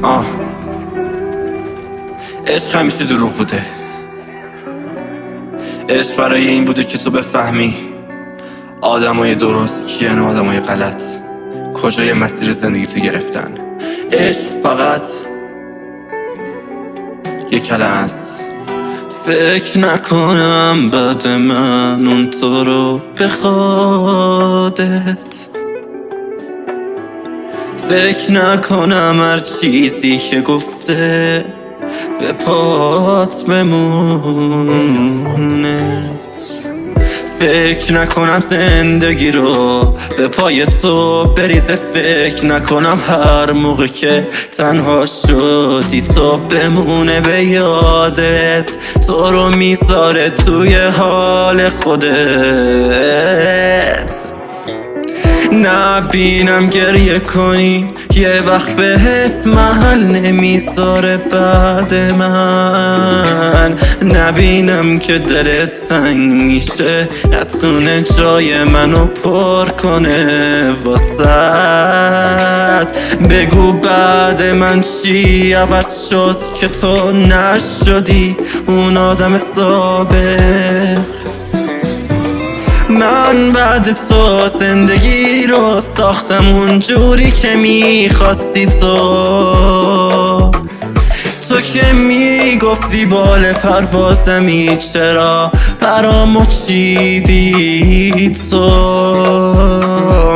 آه عشق همیشه دروغ بوده. عشق برای این بوده که تو بفهمی آدمای درست کیان و آدمای غلط کجای مسیر زندگی تو گرفتن. عشق فقط یک کلمه است. فکر نکنم بعد من اون تو رو بخوادت، فکر نکنم هر چیزی که گفته به پات بمونه، فکر نکنم زندگی رو به پای تو بریزه، فکر نکنم هر موقع که تنها شدی تو بمونه به یادت، تو رو میذاره توی حال خودت. نبینم گریه کنی یه وقت بهت محل نمیذاره بعد من، نبینم که دلت تنگ میشه نتونه جای منو پر کنه واسد. بگو بعد من چی عوض شد که تو نشدی اون آدم سابق. من بعد تو زندگی رو ساختم اونجوری که میخواستی تو که میگفتی بال پروازمی چرا برامو چیدی تو.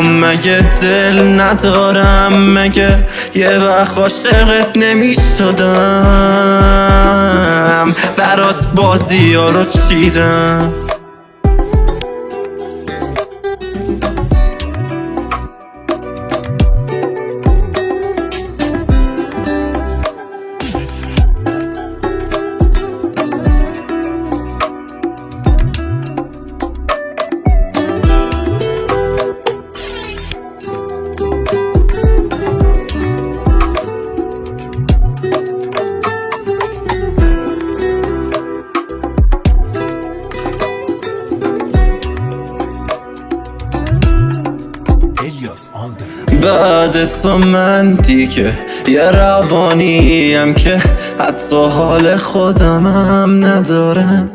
مگه دل ندارم؟ مگه یه وقت عاشقت نمیشدم؟ برات بازی ها رو چیدم. بعد تو من دیگه یه روانیم که حتی حال خودمم ندارم.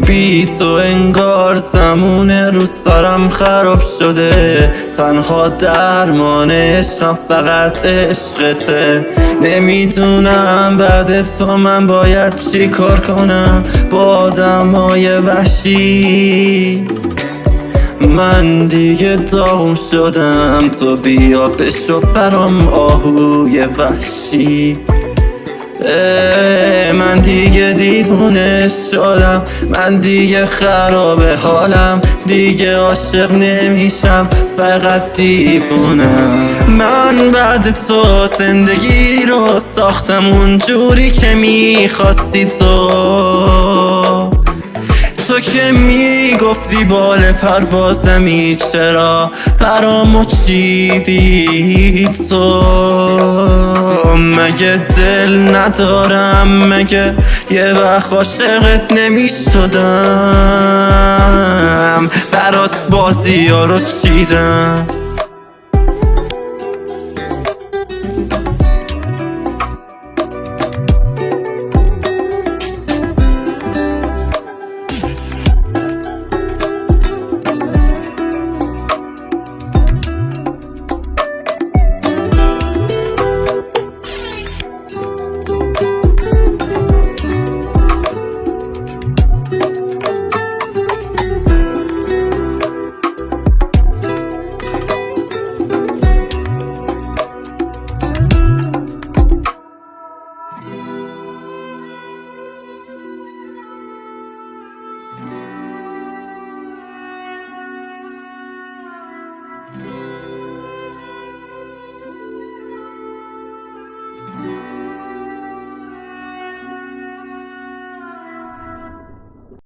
بی تو انگار زمونه رو سرم خراب شده، تنها درمان عشقم فقط عشقته. نمیدونم بعد تو من باید چی کار کنم با آدمای وحشی. من دیگه داغون شدم، تو بیا بشو برام آهوی وحشی. من دیگه دیوونه شدم، من دیگه خراب حالم، دیگه عاشق نمیشم فقط دیوونم. من بعد تو زندگی رو ساختم اونجوری که میخواستی تو که میگفتی بال پروازمی چرا برامو چیدی تو. مگه دل ندارم؟ مگه یه وقت عاشقت نمیشدم؟ برات بازی ها رو چیدم.